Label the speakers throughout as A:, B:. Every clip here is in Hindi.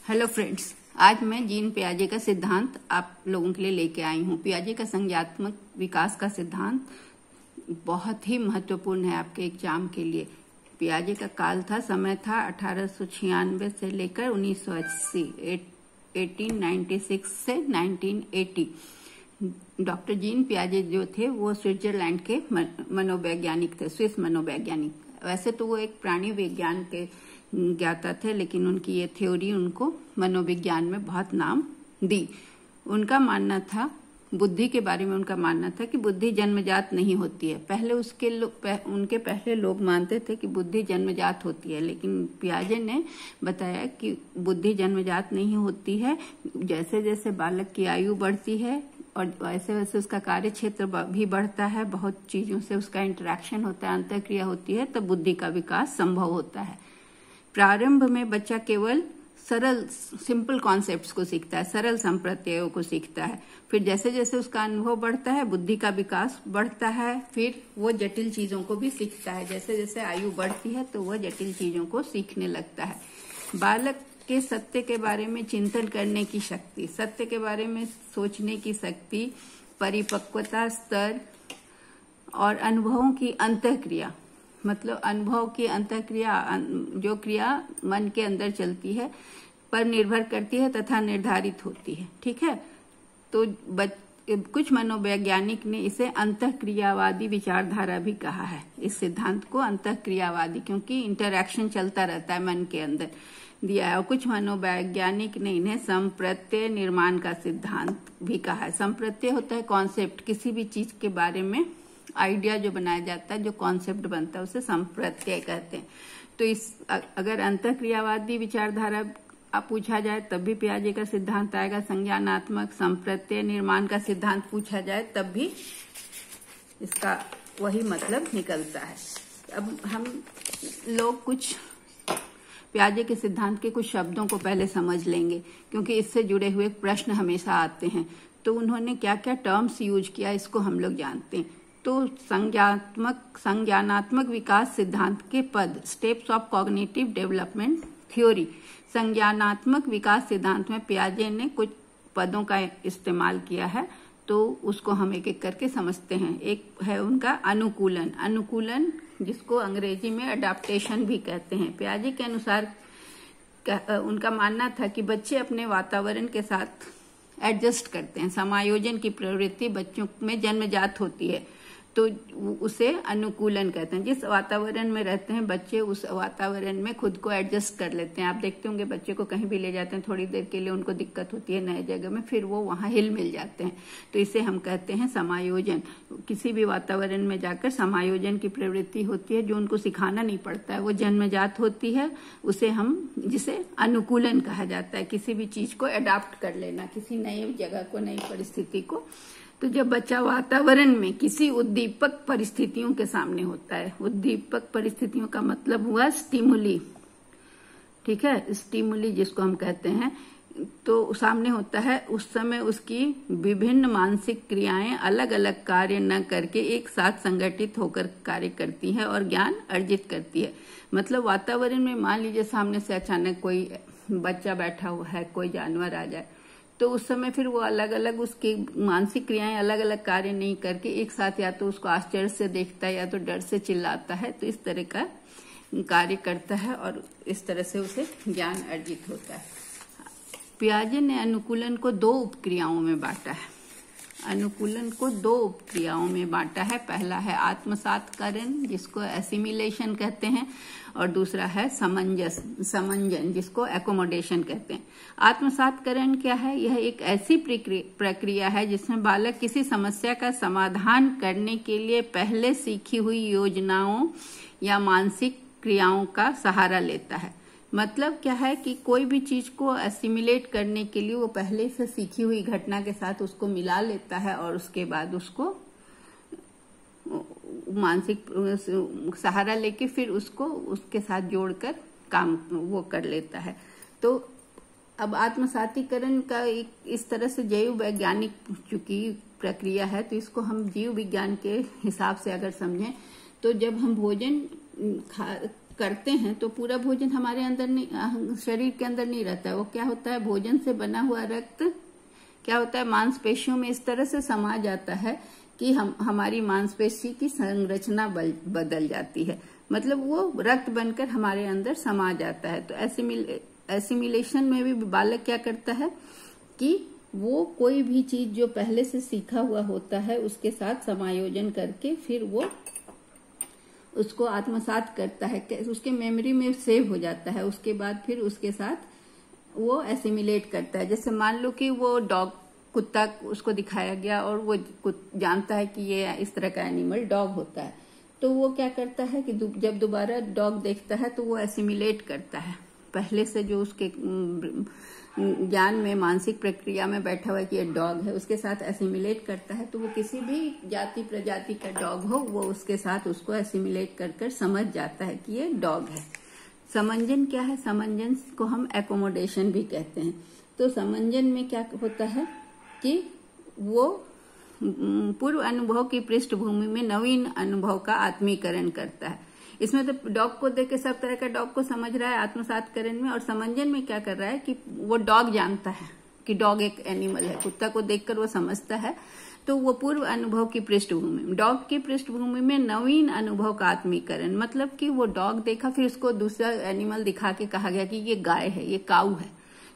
A: हेलो फ्रेंड्स, आज मैं जीन पियाजे का सिद्धांत आप लोगों के लिए लेके आई हूँ। पियाजे का संज्ञानात्मक विकास का सिद्धांत बहुत ही महत्वपूर्ण है आपके एग्जाम के लिए। पियाजे का काल था, समय था 1896 से लेकर 1980, 1896 से 1980। डॉक्टर जीन पियाजे जो थे वो स्विट्जरलैंड के मनोवैज्ञानिक थे, स्विस मनोवैज्ञानिक। वैसे तो वो एक प्राणी विज्ञान के ज्ञाता थे, लेकिन उनकी ये थ्योरी उनको मनोविज्ञान में बहुत नाम दी। उनका मानना था, बुद्धि के बारे में उनका मानना था कि बुद्धि जन्मजात नहीं होती है। पहले उनके पहले लोग मानते थे कि बुद्धि जन्मजात होती है, लेकिन पियाजे ने बताया कि बुद्धि जन्मजात नहीं होती है। जैसे जैसे बालक की आयु बढ़ती है और वैसे वैसे उसका कार्य क्षेत्र भी बढ़ता है, बहुत चीजों से उसका इंटरेक्शन होता है, अंतःक्रिया होती है, तब बुद्धि का विकास संभव होता है। प्रारंभ में बच्चा केवल सरल सिंपल कॉन्सेप्ट्स को सीखता है, सरल संप्रत्ययों को सीखता है। फिर जैसे जैसे उसका अनुभव बढ़ता है, बुद्धि का विकास बढ़ता है, फिर वो जटिल चीजों को भी सीखता है। जैसे जैसे आयु बढ़ती है तो वह जटिल चीजों को सीखने लगता है। बालक के सत्य के बारे में चिंतन करने की शक्ति, सत्य के बारे में सोचने की शक्ति, परिपक्वता स्तर और अनुभवों की अंतःक्रिया, मतलब अनुभव की अंतःक्रिया, जो क्रिया मन के अंदर चलती है, पर निर्भर करती है तथा निर्धारित होती है। ठीक है, तो कुछ मनोवैज्ञानिक ने इसे अंतःक्रियावादी विचारधारा भी कहा है। इस सिद्धांत को अंतःक्रियावादी, क्योंकि इंटरैक्शन चलता रहता है मन के अंदर, दिया है। और कुछ मनोवैज्ञानिक ने इन्हें संप्रत्यय निर्माण का सिद्धांत भी कहा है। संप्रत्यय होता है कॉन्सेप्ट, किसी भी चीज के बारे में आइडिया जो बनाया जाता है, जो कॉन्सेप्ट बनता है, उसे संप्रत्यय कहते हैं। तो अगर अंतःक्रियावादी विचारधारा आप पूछा जाए तब भी पियाजे का सिद्धांत आएगा। संज्ञानात्मक संप्रत्यय निर्माण का सिद्धांत पूछा जाए तब भी इसका वही मतलब निकलता है। अब हम लोग कुछ पियाजे के सिद्धांत के कुछ शब्दों को पहले समझ लेंगे, क्योंकि इससे जुड़े हुए प्रश्न हमेशा आते हैं। तो उन्होंने क्या क्या टर्म्स यूज किया, इसको हम लोग जानते हैं। तो संज्ञानात्मक विकास सिद्धांत के पद, steps of cognitive development theory. संज्ञानात्मक विकास सिद्धांत में पियाजे ने कुछ पदों का इस्तेमाल किया है, तो उसको हम एक एक करके समझते हैं। एक है उनका अनुकूलन। अनुकूलन जिसको अंग्रेजी में अडाप्टेशन भी कहते हैं। पियाजे के अनुसार उनका मानना था कि बच्चे अपने वातावरण के साथ एडजस्ट करते हैं। समायोजन की प्रवृत्ति बच्चों में जन्मजात होती है, तो उसे अनुकूलन कहते हैं। जिस वातावरण में रहते हैं बच्चे, उस वातावरण में खुद को एडजस्ट कर लेते हैं। आप देखते होंगे बच्चे को कहीं भी ले जाते हैं, थोड़ी देर के लिए उनको दिक्कत होती है नए जगह में, फिर वो वहां हिल मिल जाते हैं। तो इसे हम कहते हैं समायोजन। किसी भी वातावरण में जाकर समायोजन की प्रवृत्ति होती है, जो उनको सिखाना नहीं पड़ता है, वो जन्मजात होती है। जिसे अनुकूलन कहा जाता है। किसी भी चीज को अडॉप्ट कर लेना, किसी नई जगह को, नई परिस्थिति को। तो जब बच्चा वातावरण में किसी उद्दीपक परिस्थितियों के सामने होता है, उद्दीपक परिस्थितियों का मतलब हुआ स्टिमुली, ठीक है, स्टिमुली जिसको हम कहते हैं, तो सामने होता है, उस समय उसकी विभिन्न मानसिक क्रियाएं अलग अलग कार्य न करके एक साथ संगठित होकर कार्य करती हैं और ज्ञान अर्जित करती है। मतलब वातावरण में मान लीजिए सामने से अचानक कोई बच्चा बैठा हुआ है, कोई जानवर आ जाए, तो उस समय फिर वो अलग अलग उसकी मानसिक क्रियाएं अलग अलग कार्य नहीं करके एक साथ या तो उसको आश्चर्य से देखता है या तो डर से चिल्लाता है। तो इस तरह का कार्य करता है और इस तरह से उसे ज्ञान अर्जित होता है। पियाजे ने अनुकूलन को दो उपक्रियाओं में बांटा है। अनुकूलन को दो उपक्रियाओं में बांटा है। पहला है आत्मसातकरण, जिसको एसिमिलेशन कहते हैं, और दूसरा है समंजन, जिसको एकोमोडेशन कहते हैं। आत्मसातकरण क्या है? यह एक ऐसी प्रक्रिया है जिसमें बालक किसी समस्या का समाधान करने के लिए पहले सीखी हुई योजनाओं या मानसिक क्रियाओं का सहारा लेता है। मतलब क्या है कि कोई भी चीज को एसिमिलेट करने के लिए वो पहले से सीखी हुई घटना के साथ उसको मिला लेता है और उसके बाद उसको मानसिक सहारा लेके फिर उसको उसके साथ जोड़कर काम वो कर लेता है। तो अब आत्मसातीकरण का एक इस तरह से जैव वैज्ञानिक चूंकि प्रक्रिया है, तो इसको हम जीव विज्ञान के हिसाब से अगर समझें, तो जब हम भोजन करते हैं तो पूरा भोजन हमारे अंदर नहीं, शरीर के अंदर नहीं रहता है। वो क्या होता है, भोजन से बना हुआ रक्त क्या होता है, मांसपेशियों में इस तरह से समा जाता है कि हमारी मांसपेशी की संरचना बदल जाती है। मतलब वो रक्त बनकर हमारे अंदर समा जाता है। तो एसिमिलेशन में भी बालक क्या करता है कि वो कोई भी चीज जो पहले से सीखा हुआ होता है उसके साथ समायोजन करके फिर वो उसको आत्मसात करता है, उसके मेमोरी में सेव हो जाता है। उसके बाद फिर उसके साथ वो एसिमिलेट करता है। जैसे मान लो कि वो डॉग, कुत्ता उसको दिखाया गया और वो जानता है कि ये इस तरह का एनिमल डॉग होता है, तो वो क्या करता है कि जब दोबारा डॉग देखता है तो वो एसिमिलेट करता है पहले से जो उसके ज्ञान में, मानसिक प्रक्रिया में बैठा हुआ है कि ये डॉग है, उसके साथ एसिमिलेट करता है। तो वो किसी भी जाति प्रजाति का डॉग हो, वो उसके साथ उसको एसिमिलेट कर समझ जाता है कि ये डॉग है। समंजन क्या है, समंजन को हम एकोमोडेशन भी कहते हैं। तो समंजन में क्या होता है कि वो पूर्व अनुभव की पृष्ठभूमि में नवीन अनुभव का आत्मीकरण करता है। इसमें तो डॉग को देख के सब तरह का डॉग को समझ रहा है आत्मसातकरण में। और समंजन में क्या कर रहा है कि वो डॉग जानता है कि डॉग एक एनिमल है, कुत्ता को देखकर वो समझता है। तो वो पूर्व अनुभव की पृष्ठभूमि, डॉग की पृष्ठभूमि में नवीन अनुभव का आत्मीकरण, मतलब कि वो डॉग देखा, फिर उसको दूसरा एनिमल दिखा के कहा गया कि ये गाय है, ये काऊ है।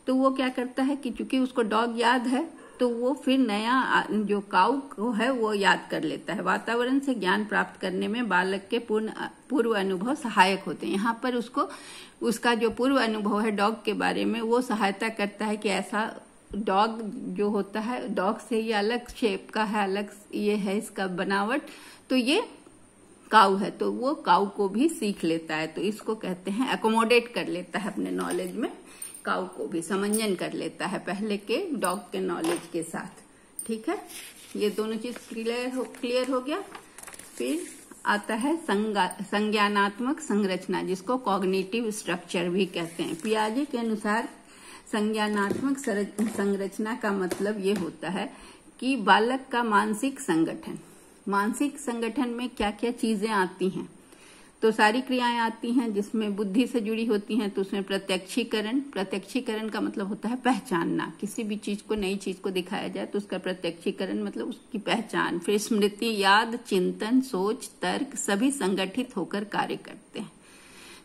A: तो वो क्या करता है कि चूंकि उसको डॉग याद है तो वो फिर नया जो काऊ को है वो याद कर लेता है। वातावरण से ज्ञान प्राप्त करने में बालक के पूर्व अनुभव सहायक होते हैं। यहाँ पर उसको उसका जो पूर्व अनुभव है डॉग के बारे में वो सहायता करता है कि ऐसा डॉग जो होता है, डॉग से ये अलग शेप का है, अलग ये है इसका बनावट, तो ये काऊ है। तो वो काऊ को भी सीख लेता है। तो इसको कहते हैं एकोमोडेट कर लेता है अपने नॉलेज में, काऊ को भी समंजन कर लेता है पहले के डॉग के नॉलेज के साथ। ठीक है, ये दोनों चीज क्लियर हो गया। फिर आता है संज्ञानात्मक संरचना, जिसको कॉग्निटिव स्ट्रक्चर भी कहते हैं। पियाजे के अनुसार संज्ञानात्मक संरचना का मतलब ये होता है कि बालक का मानसिक संगठन, मानसिक संगठन में क्या क्या चीजें आती हैं। तो सारी क्रियाएं आती हैं जिसमें बुद्धि से जुड़ी होती हैं। तो उसमें प्रत्यक्षीकरण, प्रत्यक्षीकरण का मतलब होता है पहचानना। किसी भी चीज को, नई चीज को दिखाया जाए तो उसका प्रत्यक्षीकरण मतलब उसकी पहचान। फिर स्मृति, याद, चिंतन, सोच, तर्क सभी संगठित होकर कार्य करते हैं।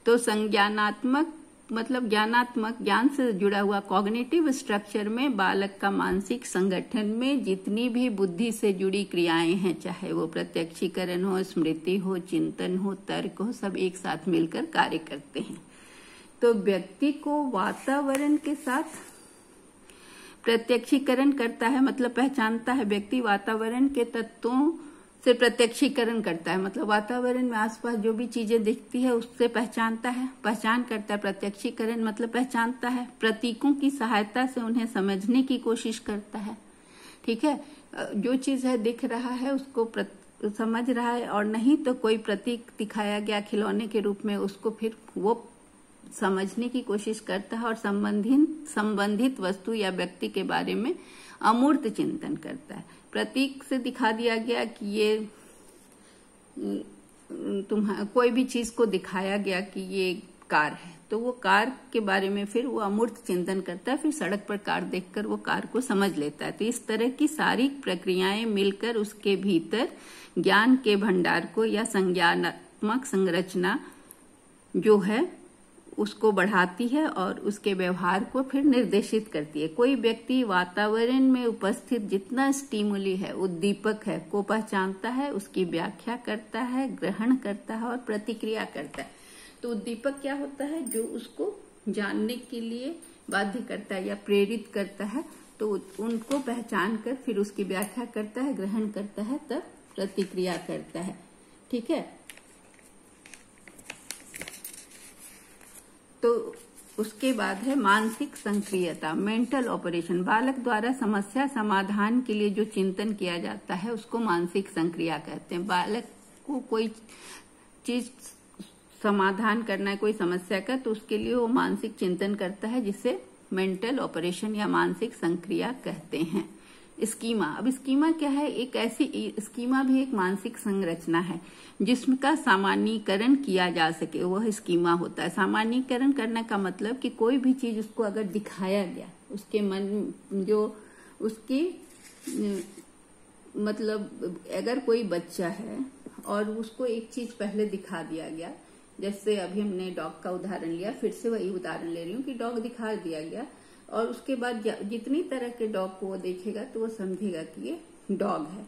A: तो संज्ञानात्मक मतलब ज्ञानात्मक, ज्ञान से जुड़ा हुआ कॉग्निटिव स्ट्रक्चर में बालक का मानसिक संगठन में जितनी भी बुद्धि से जुड़ी क्रियाएं हैं, चाहे वो प्रत्यक्षीकरण हो, स्मृति हो, चिंतन हो, तर्क हो, सब एक साथ मिलकर कार्य करते हैं। तो व्यक्ति को वातावरण के साथ प्रत्यक्षीकरण करता है, मतलब पहचानता है। व्यक्ति वातावरण के तत्वों से प्रत्यक्षीकरण करता है, मतलब वातावरण में आसपास जो भी चीजें दिखती है उससे पहचानता है, पहचान करता है। प्रत्यक्षीकरण मतलब पहचानता है, प्रतीकों की सहायता से उन्हें समझने की कोशिश करता है। ठीक है, जो चीज है दिख रहा है उसको समझ रहा है, और नहीं तो कोई प्रतीक दिखाया गया खिलौने के रूप में, उसको फिर वो समझने की कोशिश करता है और संबंधित वस्तु या व्यक्ति के बारे में अमूर्त चिंतन करता है। प्रतीक से दिखा दिया गया कि ये कोई भी चीज को दिखाया गया कि ये कार है, तो वो कार के बारे में फिर वो अमूर्त चिंतन करता है। फिर सड़क पर कार देखकर वो कार को समझ लेता है। तो इस तरह की सारी प्रक्रियाएं मिलकर उसके भीतर ज्ञान के भंडार को या संज्ञानात्मक संरचना जो है उसको बढ़ाती है और उसके व्यवहार को फिर निर्देशित करती है। कोई व्यक्ति वातावरण में उपस्थित जितना स्टिमुली है, उद्दीपक है, को पहचानता है, उसकी व्याख्या करता है, ग्रहण करता है और प्रतिक्रिया करता है। तो उद्दीपक क्या होता है, जो उसको जानने के लिए बाध्य करता है या प्रेरित करता है। तो उनको पहचान कर फिर उसकी व्याख्या करता है, ग्रहण करता है, तब प्रतिक्रिया करता है। ठीक है, तो उसके बाद है मानसिक संक्रियता, मेंटल ऑपरेशन। बालक द्वारा समस्या समाधान के लिए जो चिंतन किया जाता है उसको मानसिक संक्रिया कहते हैं। बालक को कोई चीज समाधान करना है, कोई समस्या का, तो उसके लिए वो मानसिक चिंतन करता है, जिसे मेंटल ऑपरेशन या मानसिक संक्रिया कहते हैं। स्कीमा। अब स्कीमा क्या है? एक ऐसी स्कीमा भी एक मानसिक संरचना है जिसका सामान्यीकरण किया जा सके, वह स्कीमा होता है। सामान्यीकरण करने का मतलब कि कोई भी चीज उसको अगर दिखाया गया, उसके मन जो उसकी मतलब अगर कोई बच्चा है और उसको एक चीज पहले दिखा दिया गया, जैसे अभी हमने डॉग का उदाहरण लिया, फिर से वही उदाहरण ले रही हूँ कि डॉग दिखा दिया गया और उसके बाद जितनी तरह के डॉग को वो देखेगा तो वो समझेगा कि ये डॉग है,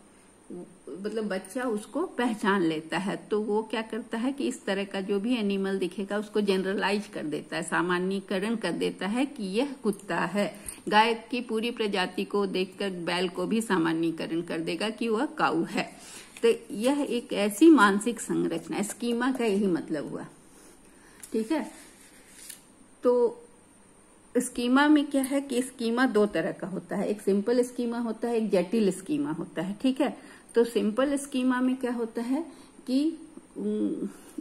A: मतलब बच्चा उसको पहचान लेता है। तो वो क्या करता है कि इस तरह का जो भी एनिमल दिखेगा उसको जनरलाइज कर देता है, सामान्यीकरण कर देता है कि यह कुत्ता है। गाय की पूरी प्रजाति को देखकर बैल को भी सामान्यीकरण कर देगा कि वह काऊ है। तो यह एक ऐसी मानसिक संरचना, स्कीमा का यही मतलब हुआ। ठीक है, तो स्कीमा में क्या है कि स्कीमा दो तरह का होता है, एक सिंपल स्कीमा होता है, एक जटिल स्कीमा होता है। ठीक है, तो सिंपल स्कीमा में क्या होता है कि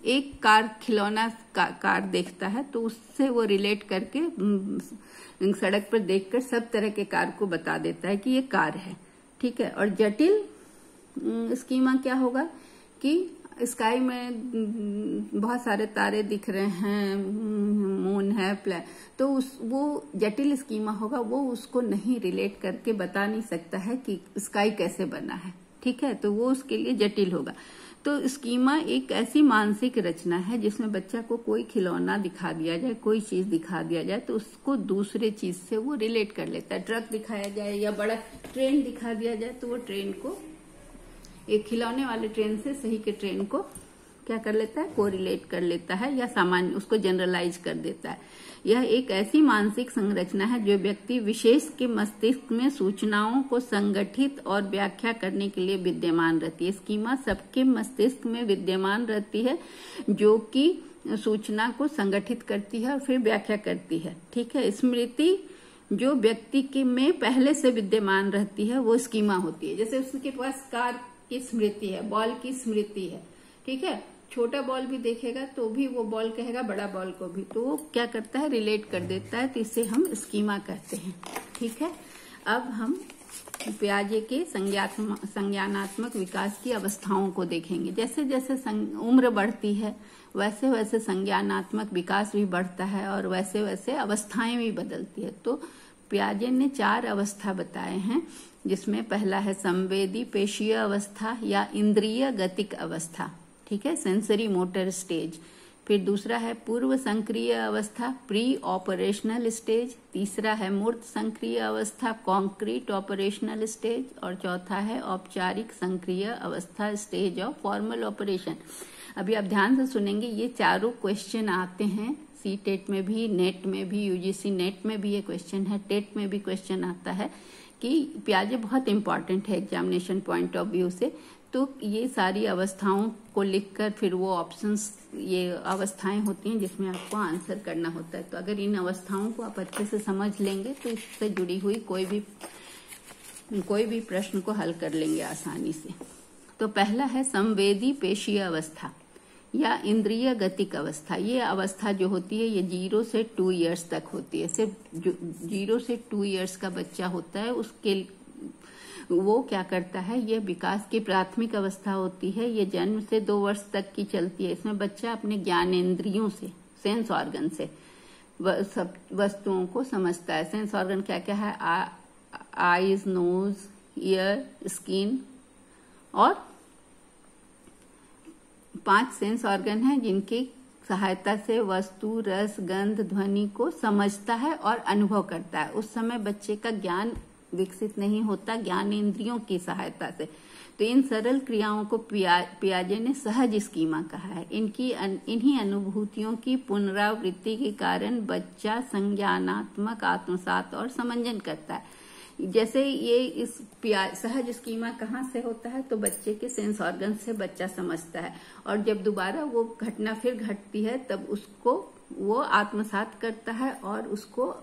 A: एक कार खिलौना कार देखता है तो उससे वो रिलेट करके सड़क पर देखकर सब तरह के कार को बता देता है कि ये कार है। ठीक है, और जटिल स्कीमा क्या होगा कि स्काई में बहुत सारे तारे दिख रहे हैं, मून है, तो वो जटिल स्कीमा होगा, वो उसको नहीं रिलेट करके बता नहीं सकता है कि स्काई कैसे बना है। ठीक है, तो वो उसके लिए जटिल होगा। तो स्कीमा एक ऐसी मानसिक रचना है जिसमें बच्चा को कोई खिलौना दिखा दिया जाए, कोई चीज दिखा दिया जाए तो उसको दूसरे चीज से वो रिलेट कर लेता है। ट्रक दिखाया जाए या बड़ा ट्रेन दिखा दिया जाए तो वो ट्रेन को एक खिलौने वाले ट्रेन से सही के ट्रेन को क्या कर लेता है, कोरिलेट कर लेता है या सामान्य उसको जनरलाइज कर देता है। यह एक ऐसी मानसिक संरचना है जो व्यक्ति विशेष के मस्तिष्क में सूचनाओं को संगठित और व्याख्या करने के लिए विद्यमान रहती है। स्कीमा सबके मस्तिष्क में विद्यमान रहती है जो कि सूचना को संगठित करती है और फिर व्याख्या करती है। ठीक है, स्मृति जो व्यक्ति के में पहले से विद्यमान रहती है वो स्कीमा होती है। जैसे उसके पास कार की स्मृति है, बॉल की स्मृति है। ठीक है, छोटा बॉल भी देखेगा तो भी वो बॉल कहेगा बड़ा बॉल को भी, तो वो क्या करता है, रिलेट कर देता है, तो इसे हम स्कीमा कहते हैं। ठीक है, अब हम पियाजे के संज्ञानात्मक विकास की अवस्थाओं को देखेंगे। जैसे जैसे उम्र बढ़ती है वैसे वैसे संज्ञानात्मक विकास भी बढ़ता है और वैसे वैसे अवस्थाएं भी बदलती है। तो पियाजे ने 4 अवस्था बताए हैं, जिसमें पहला है संवेदी पेशीय अवस्था या इंद्रिय गतिक अवस्था। ठीक है, सेंसरी मोटर स्टेज। फिर दूसरा है पूर्व संक्रिय अवस्था, प्री ऑपरेशनल स्टेज। तीसरा है मूर्त संक्रिय अवस्था, कॉन्क्रीट ऑपरेशनल स्टेज। और चौथा है औपचारिक संक्रिय अवस्था, स्टेज ऑफ फॉर्मल ऑपरेशन। अभी आप ध्यान से सुनेंगे, ये चारों क्वेश्चन आते हैं सी टेट में भी, नेट में भी, यूजीसी नेट में भी ये क्वेश्चन है, टेट में भी क्वेश्चन आता है कि पियाजे बहुत इंपॉर्टेंट है एग्जामिनेशन पॉइंट ऑफ व्यू से। तो ये सारी अवस्थाओं को लिखकर फिर वो ऑप्शंस, ये अवस्थाएं होती हैं जिसमें आपको आंसर करना होता है। तो अगर इन अवस्थाओं को आप अच्छे से समझ लेंगे तो इससे जुड़ी हुई कोई भी प्रश्न को हल कर लेंगे आसानी से। तो पहला है संवेदी पेशीय अवस्था या इंद्रिय गतिक अवस्था। ये अवस्था जो होती है ये 0 से 2 इयर्स तक होती है। सिर्फ 0 से 2 इयर्स का बच्चा होता है, उसके वो क्या करता है, ये विकास की प्राथमिक अवस्था होती है। ये जन्म से 2 वर्ष तक की चलती है। इसमें बच्चा अपने ज्ञानेंद्रियों से, सेंस ऑर्गन से सब वस्तुओं को समझता है। सेंस ऑर्गन क्या क्या है, आईज, नोज, ईयर, स्किन और 5 सेंस ऑर्गन हैं जिनकी सहायता से वस्तु, रस, गंध, ध्वनि को समझता है और अनुभव करता है। उस समय बच्चे का ज्ञान विकसित नहीं होता ज्ञान इंद्रियों की सहायता से। तो इन सरल क्रियाओं को पियाजे ने सहज स्कीमा कहा है। इन्हीं अनुभूतियों की पुनरावृत्ति के कारण बच्चा संज्ञानात्मक आत्मसात और समंजन करता है। जैसे ये इस सहज स्कीमा कहाँ से होता है, तो बच्चे के सेंस ऑर्गन से बच्चा समझता है और जब दोबारा वो घटना फिर घटती है तब उसको वो आत्मसात करता है और उसको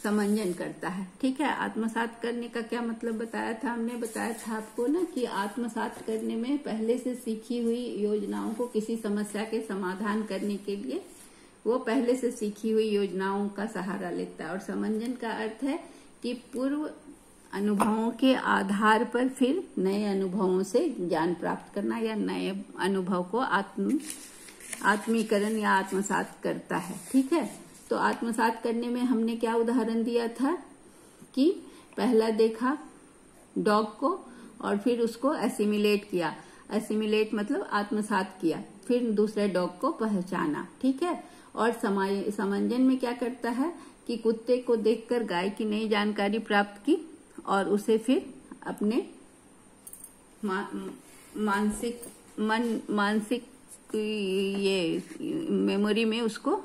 A: समंजन करता है। ठीक है, आत्मसात करने का क्या मतलब बताया था हमने, बताया था आपको ना कि आत्मसात करने में पहले से सीखी हुई योजनाओं को किसी समस्या के समाधान करने के लिए वो पहले से सीखी हुई योजनाओं का सहारा लेता है। और समंजन का अर्थ है कि पूर्व अनुभवों के आधार पर फिर नए अनुभवों से ज्ञान प्राप्त करना या नए अनुभव को आत्मीकरण या आत्मसात करता है। ठीक है, तो आत्मसात करने में हमने क्या उदाहरण दिया था कि पहला देखा डॉग को और फिर उसको एसिमिलेट किया। एसिमिलेट मतलब आत्मसात किया, फिर दूसरे डॉग को पहचाना। ठीक है, और समंजन में क्या करता है कि कुत्ते को देखकर गाय की नई जानकारी प्राप्त की और उसे फिर अपने मानसिक ये मेमोरी में उसको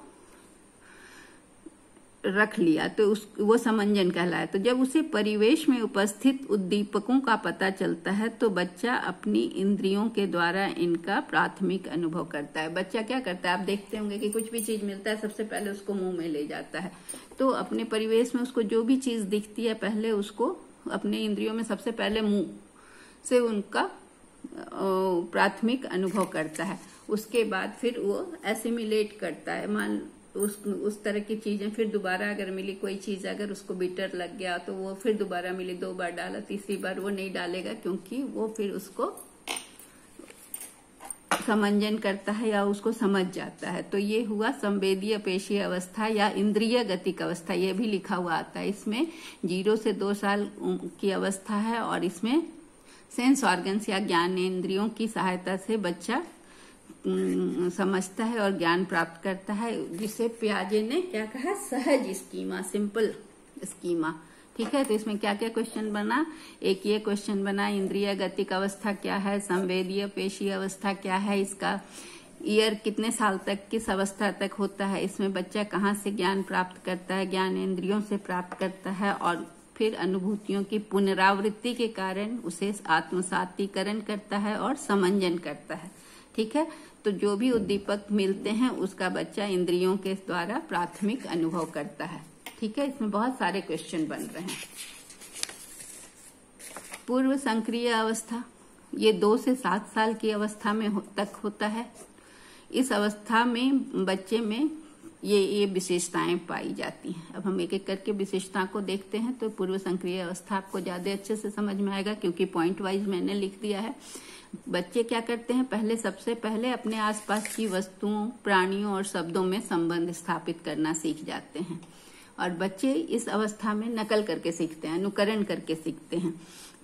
A: रख लिया, तो वो समंजन कहलाया। तो जब उसे परिवेश में उपस्थित उद्दीपकों का पता चलता है तो बच्चा अपनी इंद्रियों के द्वारा इनका प्राथमिक अनुभव करता है। बच्चा क्या करता है, आप देखते होंगे कि कुछ भी चीज मिलता है सबसे पहले उसको मुंह में ले जाता है। तो अपने परिवेश में उसको जो भी चीज दिखती है पहले उसको अपने इंद्रियों में सबसे पहले मुंह से उनका प्राथमिक अनुभव करता है। उसके बाद फिर वो एसिमिलेट करता है। उस तरह की चीजें फिर दोबारा अगर मिली, कोई चीज अगर उसको बिटर लग गया तो वो फिर दोबारा मिली, 2 बार डाला, तीसरी बार वो नहीं डालेगा क्योंकि वो फिर उसको समंजन करता है या उसको समझ जाता है। तो ये हुआ संवेदीय पेशीय अवस्था या इंद्रिय गतिक अवस्था। ये भी लिखा हुआ आता है इसमें। 0 से 2 साल की अवस्था है और इसमें सेंस ऑर्गन्स या ज्ञानेंद्रियों की सहायता से बच्चा समझता है और ज्ञान प्राप्त करता है, जिसे पियाजे ने क्या कहा, सहज स्कीमा, सिंपल स्कीमा। ठीक है, तो इसमें क्या क्या क्वेश्चन बना, एक ये क्वेश्चन बना इंद्रिय गतिक अवस्था क्या है, संवेदीय पेशीय अवस्था क्या है, इसका ईयर कितने साल तक किस अवस्था तक होता है, इसमें बच्चा कहाँ से ज्ञान प्राप्त करता है, ज्ञान इंद्रियों से प्राप्त करता है, और फिर अनुभूतियों की पुनरावृत्ति के कारण उसे आत्मसातीकरण करता है और समंजन करता है। ठीक है, तो जो भी उद्दीपक मिलते हैं उसका बच्चा इंद्रियों के द्वारा प्राथमिक अनुभव करता है। ठीक है, इसमें बहुत सारे क्वेश्चन बन रहे हैं। पूर्व संक्रिय अवस्था, ये 2 से 7 साल की अवस्था में तक होता है। इस अवस्था में बच्चे में ये विशेषताएं पाई जाती हैं। अब हम एक एक करके विशेषता को देखते हैं। तो पूर्व संक्रिय अवस्था आपको ज्यादा अच्छे से समझ में आएगा क्योंकि पॉइंट वाइज मैंने लिख दिया है। बच्चे क्या करते हैं, सबसे पहले अपने आसपास की वस्तुओं, प्राणियों और शब्दों में संबंध स्थापित करना सीख जाते हैं। और बच्चे इस अवस्था में नकल करके सीखते हैं, अनुकरण करके सीखते हैं।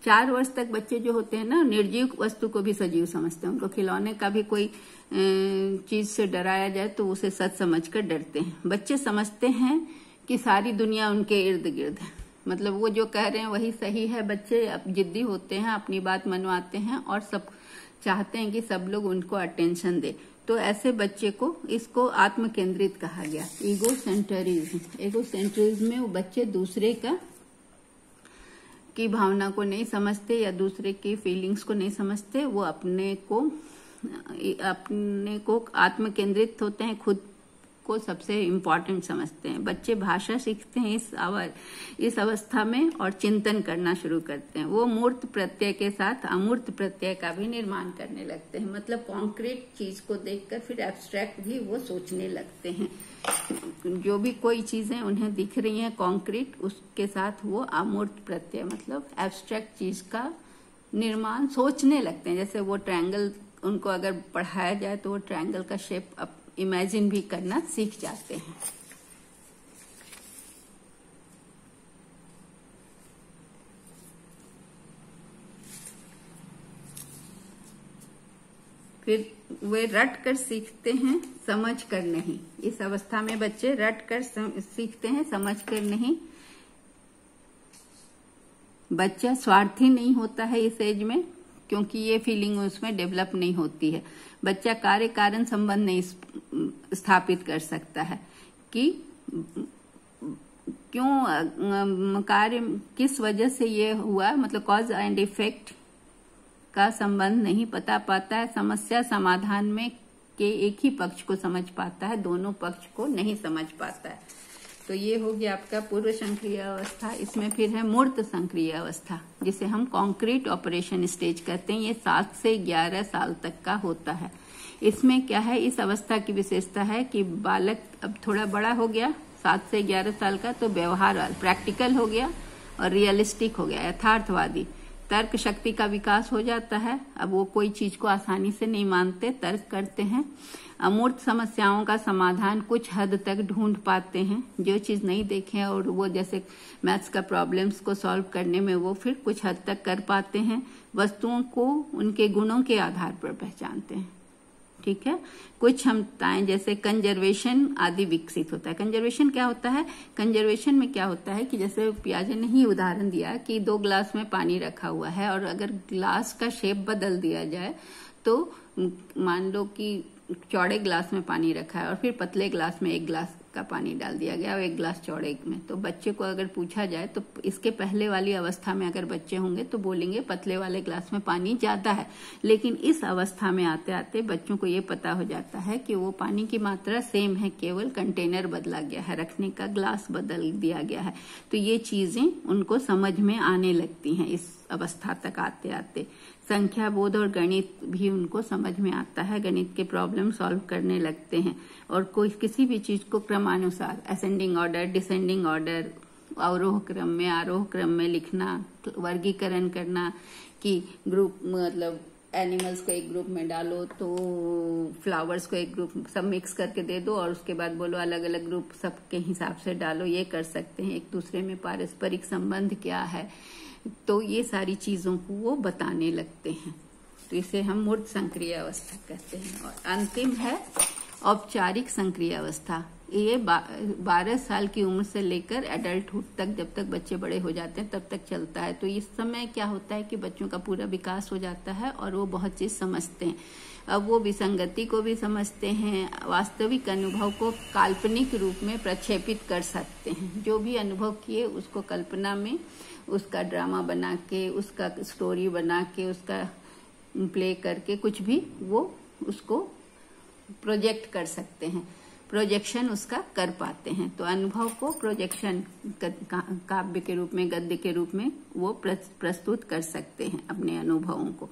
A: 4 वर्ष तक बच्चे जो होते हैं ना, निर्जीव वस्तु को भी सजीव समझते हैं। उनको खिलौने का भी कोई चीज से डराया जाए तो उसे सच समझकर डरते हैं। बच्चे समझते हैं कि सारी दुनिया उनके इर्द गिर्द है, मतलब वो जो कह रहे हैं वही सही है। बच्चे अब जिद्दी होते हैं, अपनी बात मनवाते हैं और सब चाहते हैं कि सब लोग उनको अटेंशन दे। तो ऐसे बच्चे को, इसको आत्म केंद्रित कहा गया, ईगो सेंट्रिज्म। ईगो सेंट्रिज्म में वो बच्चे दूसरे की भावना को नहीं समझते या दूसरे की फीलिंग्स को नहीं समझते। वो अपने को आत्म केंद्रित होते हैं, खुद को सबसे इम्पोर्टेंट समझते हैं। बच्चे भाषा सीखते हैं इस अवस्था में और चिंतन करना शुरू करते हैं। वो मूर्त प्रत्यय के साथ अमूर्त प्रत्यय का भी निर्माण करने लगते हैं। मतलब कॉन्क्रीट चीज को देखकर फिर एब्स्ट्रैक्ट भी वो सोचने लगते हैं। जो भी कोई चीजें उन्हें दिख रही हैं कॉन्क्रीट, उसके साथ वो अमूर्त प्रत्यय मतलब एब्स्ट्रैक्ट चीज का निर्माण सोचने लगते हैं। जैसे वो ट्रायंगल, उनको अगर पढ़ाया जाए तो वो ट्रायंगल का शेप इमेजिन भी करना सीख जाते हैं। फिर वे रट कर सीखते हैं, समझ कर नहीं। इस अवस्था में बच्चे रट कर सीखते हैं, समझ कर नहीं। बच्चा स्वार्थी नहीं होता है इस एज में, क्योंकि ये फीलिंग उसमें डेवलप नहीं होती है। बच्चा कार्य कारण संबंध नहीं स्थापित कर सकता है कि क्यों कार्य किस वजह से ये हुआ, मतलब कॉज एंड इफेक्ट का संबंध नहीं पता पाता है। समस्या समाधान में के एक ही पक्ष को समझ पाता है, दोनों पक्ष को नहीं समझ पाता है। तो ये हो गया आपका पूर्व संक्रिय अवस्था। इसमें फिर है मूर्त संक्रिय अवस्था, जिसे हम कॉन्क्रीट ऑपरेशन स्टेज कहते हैं। ये 7 से 11 साल तक का होता है। इसमें क्या है, इस अवस्था की विशेषता है कि बालक अब थोड़ा बड़ा हो गया, 7 से 11 साल का, तो व्यवहार प्रैक्टिकल हो गया और रियलिस्टिक हो गया, यथार्थवादी। तर्क शक्ति का विकास हो जाता है। अब वो कोई चीज को आसानी से नहीं मानते, तर्क करते हैं। अमूर्त समस्याओं का समाधान कुछ हद तक ढूंढ पाते हैं, जो चीज नहीं देखे और वो जैसे मैथ्स का प्रॉब्लम्स को सॉल्व करने में वो फिर कुछ हद तक कर पाते हैं। वस्तुओं को उनके गुणों के आधार पर पहचानते हैं। ठीक है, कुछ क्षमताएं जैसे कंजर्वेशन आदि विकसित होता है। कंजर्वेशन क्या होता है? कंजर्वेशन में क्या होता है कि जैसे पियाजे ने ही उदाहरण दिया कि 2 ग्लास में पानी रखा हुआ है और अगर ग्लास का शेप बदल दिया जाए तो मान लो कि चौड़े ग्लास में पानी रखा है और फिर पतले ग्लास में 1 ग्लास का पानी डाल दिया गया और 1 ग्लास चौड़े में, तो बच्चे को अगर पूछा जाए तो इसके पहले वाली अवस्था में अगर बच्चे होंगे तो बोलेंगे पतले वाले ग्लास में पानी ज्यादा है। लेकिन इस अवस्था में आते आते बच्चों को ये पता हो जाता है कि वो पानी की मात्रा सेम है, केवल कंटेनर बदला गया है, रखने का ग्लास बदल दिया गया है। तो ये चीजें उनको समझ में आने लगती हैं इस अवस्था तक आते आते। संख्या बोध और गणित भी उनको समझ में आता है, गणित के प्रॉब्लम सॉल्व करने लगते हैं और कोई किसी भी चीज को क्रमानुसार असेंडिंग ऑर्डर, डिसेंडिंग ऑर्डर, अवरोह क्रम में, आरोह क्रम में लिखना, वर्गीकरण करना कि ग्रुप मतलब एनिमल्स को एक ग्रुप में डालो तो फ्लावर्स को एक ग्रुप, सब मिक्स करके दे दो और उसके बाद बोलो अलग अलग ग्रुप सबके हिसाब से डालो, ये कर सकते हैं। एक दूसरे में पारस्परिक संबंध क्या है, तो ये सारी चीजों को वो बताने लगते हैं। तो इसे हम मूर्त संक्रिय अवस्था कहते हैं। और अंतिम है औपचारिक संक्रिय अवस्था। ये 12 साल की उम्र से लेकर एडल्टहुड तक, जब तक बच्चे बड़े हो जाते हैं तब तक चलता है। तो इस समय क्या होता है कि बच्चों का पूरा विकास हो जाता है और वो बहुत चीज समझते हैं। अब वो विसंगति को भी समझते हैं, वास्तविक अनुभव को काल्पनिक रूप में प्रक्षेपित कर सकते हैं। जो भी अनुभव किए उसको कल्पना में उसका ड्रामा बना के, उसका स्टोरी बना के, उसका प्ले करके कुछ भी वो उसको प्रोजेक्ट कर सकते हैं, प्रोजेक्शन उसका कर पाते हैं। तो अनुभव को प्रोजेक्शन काव्य के रूप में, गद्य के रूप में वो प्रस्तुत कर सकते हैं अपने अनुभवों को।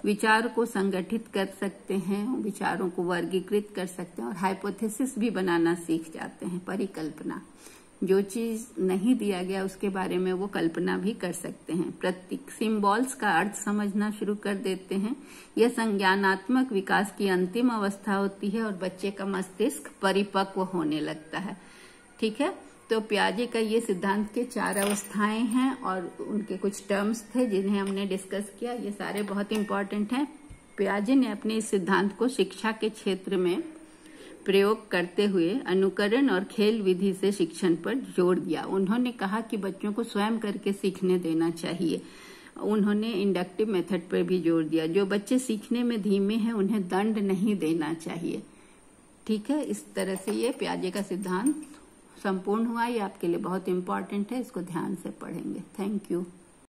A: विचार को संगठित कर सकते हैं, विचारों को वर्गीकृत कर सकते हैं और हाइपोथेसिस भी बनाना सीख जाते हैं, परिकल्पना। जो चीज नहीं दिया गया उसके बारे में वो कल्पना भी कर सकते हैं। प्रतीक, सिंबल्स का अर्थ समझना शुरू कर देते हैं। यह संज्ञानात्मक विकास की अंतिम अवस्था होती है और बच्चे का मस्तिष्क परिपक्व होने लगता है। ठीक है, तो पियाजे का ये सिद्धांत के 4 अवस्थाएं हैं और उनके कुछ टर्म्स थे जिन्हें हमने डिस्कस किया। ये सारे बहुत इंपॉर्टेंट हैं। पियाजे ने अपने इस सिद्धांत को शिक्षा के क्षेत्र में प्रयोग करते हुए अनुकरण और खेल विधि से शिक्षण पर जोर दिया। उन्होंने कहा कि बच्चों को स्वयं करके सीखने देना चाहिए। उन्होंने इंडक्टिव मेथड पर भी जोर दिया। जो बच्चे सीखने में धीमे हैं उन्हें दंड नहीं देना चाहिए। ठीक है, इस तरह से ये पियाजे का सिद्धांत संपूर्ण हुआ। ये आपके लिए बहुत इंपॉर्टेंट है, इसको ध्यान से पढ़ेंगे। Thank you.